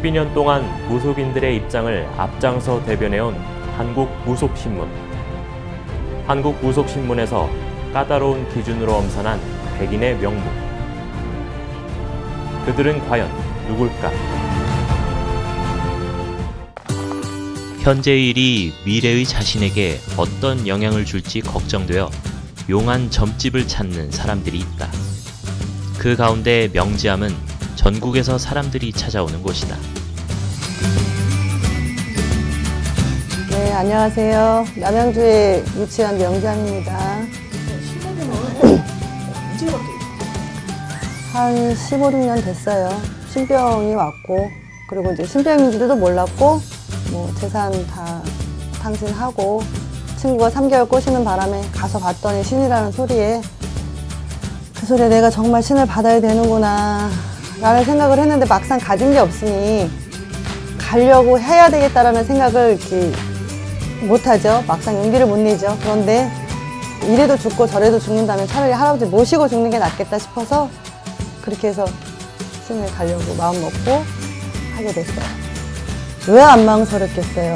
12년 동안 무속인들의 입장을 앞장서 대변해온 한국무속신문. 한국무속신문에서 까다로운 기준으로 엄선한 백인의 명부. 그들은 과연 누굴까? 현재의 일이 미래의 자신에게 어떤 영향을 줄지 걱정되어 용한 점집을 찾는 사람들이 있다. 그 가운데 명지암은 전국에서 사람들이 찾아오는 곳이다. 네, 안녕하세요. 남양주에 위치한 명지암입니다. 한 15, 16년 됐어요. 신병이 왔고, 그리고 이제 신병인지도 몰랐고, 뭐 재산 다 탕진하고, 친구가 3개월 꼬시는 바람에 가서 봤더니 신이라는 소리에, 그 소리에 내가 정말 신을 받아야 되는구나 라는 생각을 했는데 막상 가진 게 없으니 가려고 해야 되겠다라는 생각을 이렇게 못하죠. 막상 용기를 못 내죠. 그런데 이래도 죽고 저래도 죽는다면 차라리 할아버지 모시고 죽는 게 낫겠다 싶어서 그렇게 해서 신을 가려고 마음 먹고 하게 됐어요. 왜 안 망설였겠어요.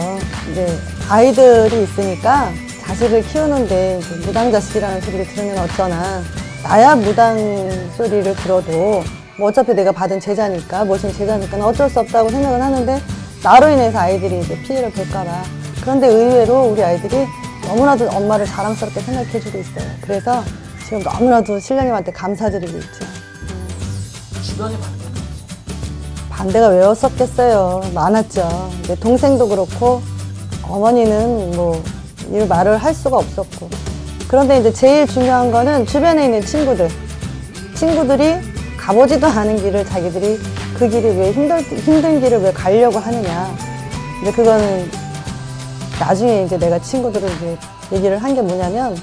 이제 아이들이 있으니까 자식을 키우는데 무당자식이라는 소리를 들으면 어쩌나. 나야 무당 소리를 들어도 뭐 어차피 내가 받은 제자니까, 모신 제자니까 어쩔 수 없다고 생각은 하는데 나로 인해서 아이들이 이제 피해를 볼까봐. 그런데 의외로 우리 아이들이 너무나도 엄마를 자랑스럽게 생각해주고 있어요. 그래서 지금 너무나도 신령님한테 감사드리고 있죠. 주변에 반대가 왜 없었겠어요. 많았죠. 내 동생도 그렇고 어머니는 뭐 이 말을 할 수가 없었고. 그런데 이제 제일 중요한 거는 주변에 있는 친구들이 가보지도 않은 길을 자기들이 그 길이 왜 힘든 길을 왜 가려고 하느냐. 근데 그거는 나중에 이제 내가 친구들을 이제 얘기를 한 게 뭐냐면,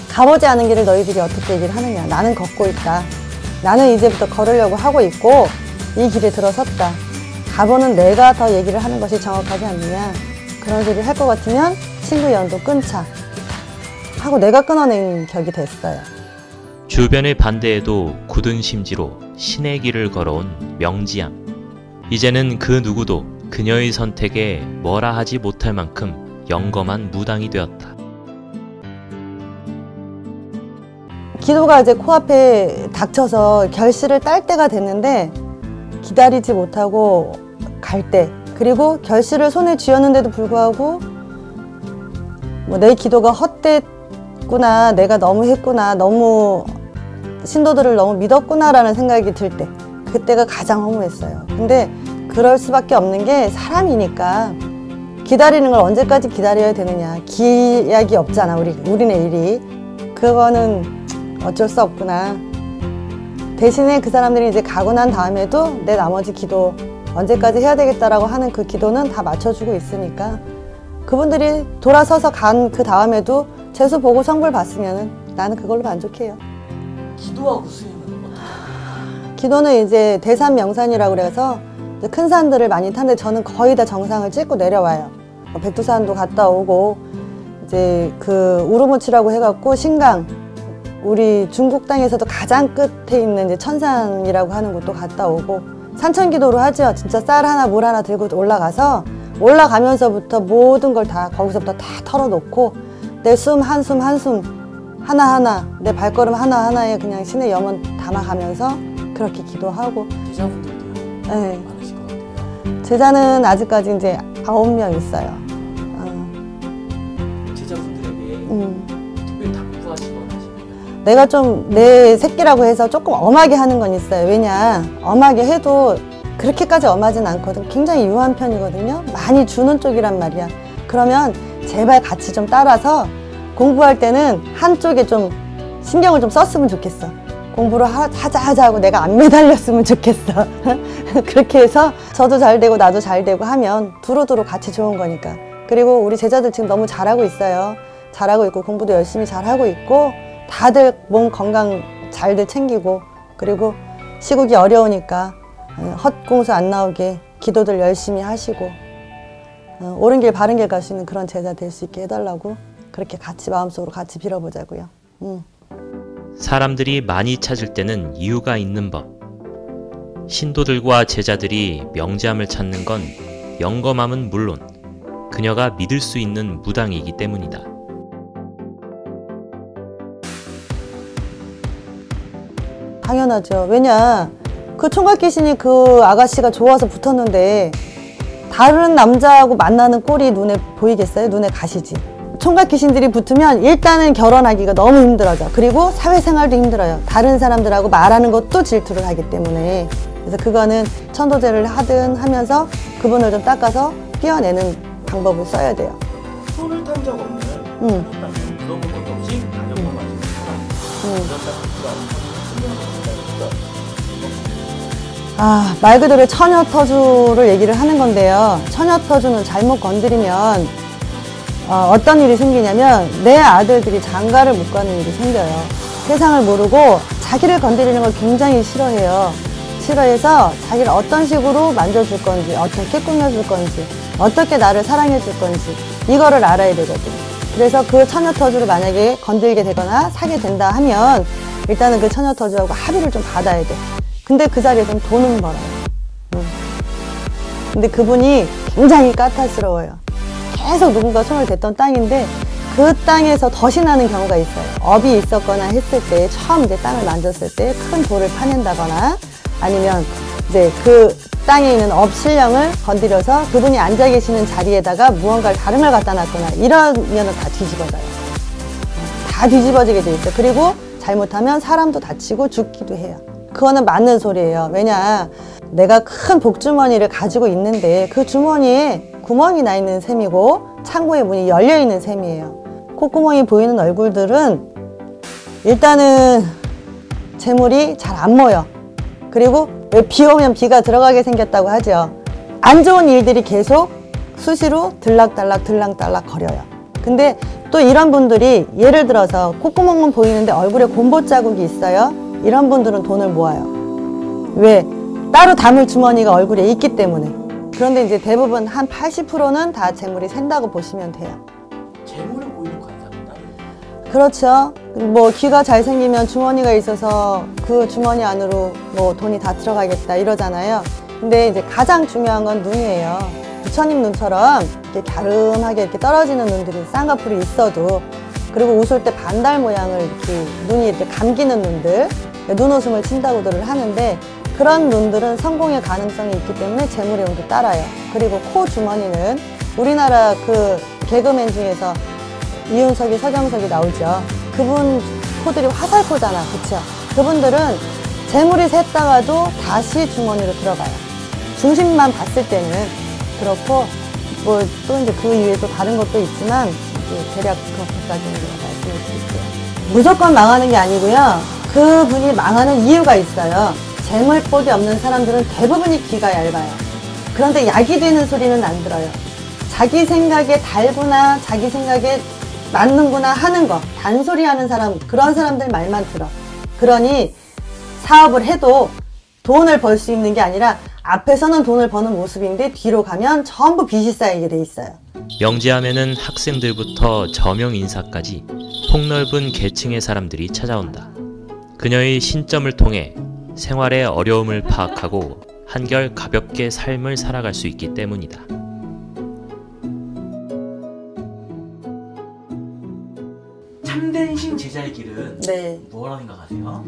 가보지 않은 길을 너희들이 어떻게 얘기를 하느냐. 나는 걷고 있다. 나는 이제부터 걸으려고 하고 있고 이 길에 들어섰다. 가보는 내가 더 얘기를 하는 것이 정확하지 않느냐. 그런 소리를 할 것 같으면 친구 연도 끊자 하고 내가 끊어낸 격이 됐어요. 주변의 반대에도 굳은 심지로 신의 길을 걸어온 명지암. 이제는 그 누구도 그녀의 선택에 뭐라 하지 못할 만큼 영검한 무당이 되었다. 기도가 이제 코앞에 닥쳐서 결실을 딸 때가 됐는데 기다리지 못하고 갈 때, 그리고 결실을 손에 쥐었는데도 불구하고 뭐 내 기도가 헛됐구나, 내가 너무 했구나, 너무 신도들을 너무 믿었구나라는 생각이 들 때, 그때가 가장 허무했어요. 근데 그럴 수밖에 없는 게 사람이니까. 기다리는 걸 언제까지 기다려야 되느냐. 기약이 없잖아, 우리네 일이. 그거는 어쩔 수 없구나. 대신에 그 사람들이 이제 가고 난 다음에도 내 나머지 기도 언제까지 해야 되겠다라고 하는 그 기도는 다 맞춰주고 있으니까, 그분들이 돌아서서 간 그 다음에도 재수 보고 성불 봤으면은 나는 그걸로 만족해요. 기도하고 수행은 어떻게? 기도는 이제 대산 명산이라고 그래서 큰 산들을 많이 타는데 저는 거의 다 정상을 찍고 내려와요. 백두산도 갔다 오고, 이제 그 우르무치라고 해갖고 신강, 우리 중국 땅에서도 가장 끝에 있는 이제 천산이라고 하는 곳도 갔다 오고, 산천기도로 하죠. 진짜 쌀 하나 물 하나 들고 올라가서 올라가면서부터 모든 걸 다 거기서부터 다 털어놓고 내 숨 한숨 한숨 하나하나, 내 발걸음 하나하나에 그냥 신의 염원 담아가면서 그렇게 기도하고. 제자분들도 네. 많으실 것 같아요. 제자는 아직까지 이제 9명 있어요. 제자분들에게 특별히 당부하시거나 하시면? 내가 좀 내 새끼라고 해서 조금 엄하게 하는 건 있어요. 왜냐, 엄하게 해도 그렇게까지 엄하진 않거든. 굉장히 유한 편이거든요. 많이 주는 쪽이란 말이야. 그러면 제발 같이 좀 따라서 공부할 때는 한쪽에 좀 신경을 좀 썼으면 좋겠어. 공부를 하자 하고 내가 안 매달렸으면 좋겠어. 그렇게 해서 저도 잘 되고 나도 잘 되고 하면 두루두루 같이 좋은 거니까. 그리고 우리 제자들 지금 너무 잘하고 있어요. 잘하고 있고 공부도 열심히 잘하고 있고, 다들 몸 건강 잘들 챙기고, 그리고 시국이 어려우니까 헛공수 안 나오게 기도들 열심히 하시고, 옳은 길 바른 길 갈 수 있는 그런 제자 될 수 있게 해달라고 그렇게 같이 마음속으로 같이 빌어보자고요. 사람들이 많이 찾을 때는 이유가 있는 법. 신도들과 제자들이 명제함을 찾는 건 영검함은 물론 그녀가 믿을 수 있는 무당이기 때문이다. 당연하죠. 왜냐, 그 총각 귀신이 그 아가씨가 좋아서 붙었는데 다른 남자하고 만나는 꼴이 눈에 보이겠어요? 눈에 가시지. 총각 귀신들이 붙으면 일단은 결혼하기가 너무 힘들어져. 그리고 사회생활도 힘들어요. 다른 사람들하고 말하는 것도 질투를 하기 때문에. 그래서 그거는 천도제를 하든 하면서 그분을 좀 닦아서 떼어내는 방법을 써야 돼요. 손을 탄 적 없는 그렇다면 물어본 것도 없이 가격만 맞은 사람 말 그대로 처녀터주를 얘기를 하는 건데요. 처녀터주는 잘못 건드리면 어떤 일이 생기냐면 내 아들들이 장가를 못 가는 일이 생겨요. 세상을 모르고 자기를 건드리는 걸 굉장히 싫어해요. 싫어해서 자기를 어떤 식으로 만져줄 건지, 어떻게 꾸며줄 건지, 어떻게 나를 사랑해줄 건지 이거를 알아야 되거든요. 그래서 그 처녀터주를 만약에 건들게 되거나 사게 된다 하면 일단은 그 처녀터주하고 합의를 좀 받아야 돼. 근데 그 자리에서는 돈은 벌어요. 근데 그분이 굉장히 까탈스러워요. 계속 누군가 손을 댔던 땅인데 그 땅에서 덫이 나는 경우가 있어요. 업이 있었거나 했을 때, 처음 이제 땅을 만졌을 때 큰 돌을 파낸다거나 아니면 이제 그 땅에 있는 업 신령을 건드려서 그분이 앉아 계시는 자리에다가 무언가를 다른 걸 갖다 놨거나 이러면 다 뒤집어져요. 다 뒤집어지게 돼 있어요. 그리고 잘못하면 사람도 다치고 죽기도 해요. 그거는 맞는 소리예요. 왜냐, 내가 큰 복주머니를 가지고 있는데 그 주머니에 구멍이 나 있는 셈이고 창고의 문이 열려 있는 셈이에요. 콧구멍이 보이는 얼굴들은 일단은 재물이 잘 안 모여. 그리고 왜 비 오면 비가 들어가게 생겼다고 하죠. 안 좋은 일들이 계속 수시로 들락달락 거려요. 근데 또 이런 분들이 예를 들어서 콧구멍은 보이는데 얼굴에 곰보 자국이 있어요. 이런 분들은 돈을 모아요. 왜? 따로 담을 주머니가 얼굴에 있기 때문에. 그런데 이제 대부분 한 80%는 다 재물이 샌다고 보시면 돼요. 재물을 보이는 관상은 따로 그렇죠. 뭐 귀가 잘생기면 주머니가 있어서 그 주머니 안으로 뭐 돈이 다 들어가겠다 이러잖아요. 근데 이제 가장 중요한 건 눈이에요. 부처님 눈처럼 이렇게 갸름하게 이렇게 떨어지는 눈들이 쌍꺼풀이 있어도, 그리고 웃을 때 반달 모양을 이렇게 눈이 이렇게 감기는 눈들, 눈웃음을 친다고들 하는데 그런 눈들은 성공의 가능성이 있기 때문에 재물의 운도 따라요. 그리고 코 주머니는 우리나라 그 개그맨 중에서 이윤석이, 서경석이 나오죠. 그분 코들이 화살코잖아, 그쵸? 그분들은 재물이 샜다가도 다시 주머니로 들어가요. 중심만 봤을 때는 그렇고, 뭐 또 이제 그 이외에 또 다른 것도 있지만 대략 그렇게까지는 말씀을 드릴게요. 무조건 망하는 게 아니고요. 그분이 망하는 이유가 있어요. 재물복이 없는 사람들은 대부분이 귀가 얇아요. 그런데 약이 되는 소리는 안 들어요. 자기 생각에 달구나, 자기 생각에 맞는구나 하는 거, 단소리 하는 사람, 그런 사람들 말만 들어. 그러니 사업을 해도 돈을 벌 수 있는 게 아니라 앞에서는 돈을 버는 모습인데 뒤로 가면 전부 빚이 쌓이게 돼 있어요. 명제함에는 학생들부터 저명 인사까지 폭넓은 계층의 사람들이 찾아온다. 그녀의 신점을 통해 생활의 어려움을 파악하고 한결 가볍게 삶을 살아갈 수 있기 때문이다. 참된 신 제자의 길은 네. 뭐라고 생각하세요?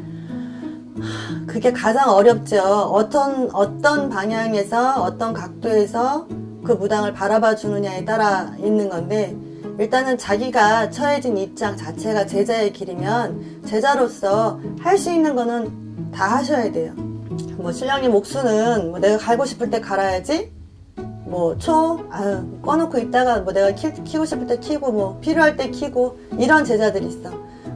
그게 가장 어렵죠. 어떤 방향에서, 어떤 각도에서 그 무당을 바라봐 주느냐에 따라 있는 건데, 일단은 자기가 처해진 입장 자체가 제자의 길이면 제자로서 할 수 있는 거는 다 하셔야 돼요. 뭐 신령님 옥수는 뭐 내가 갈고 싶을 때 갈아야지, 뭐 꺼놓고 있다가 뭐 내가 키고 싶을 때 키고, 뭐 필요할 때 키고, 이런 제자들이 있어.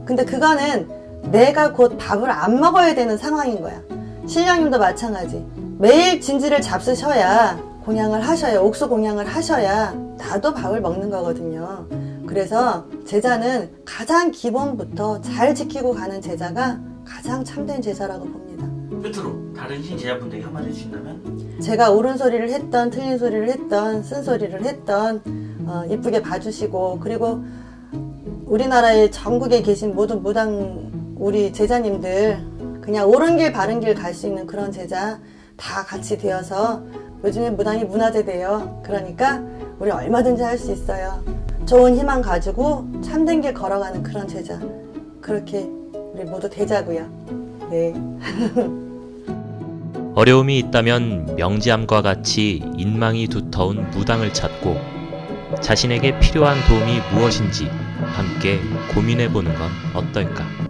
근데 그거는 내가 곧 밥을 안 먹어야 되는 상황인 거야. 신령님도 마찬가지. 매일 진지를 잡수셔야, 공양을 하셔야, 옥수 공양을 하셔야 나도 밥을 먹는 거거든요. 그래서 제자는 가장 기본부터 잘 지키고 가는 제자가 가장 참된 제자라고 봅니다. 끝으로 다른 신 제자분들에게 한마디 해주신다면? 제가 옳은 소리를 했던, 틀린 소리를 했던, 쓴소리를 했던, 이쁘게 봐주시고, 그리고 우리나라의 전국에 계신 모든 무당 우리 제자님들, 그냥 옳은 길 바른 길 갈 수 있는 그런 제자, 다 같이 되어서 요즘에 무당이 문화재돼요. 그러니까 우리 얼마든지 할 수 있어요. 좋은 희망 가지고 참된 길 걸어가는 그런 제자. 그렇게 우리 모두 되자고요. 네. 어려움이 있다면 명지암과 같이 인망이 두터운 무당을 찾고 자신에게 필요한 도움이 무엇인지 함께 고민해보는 건 어떨까?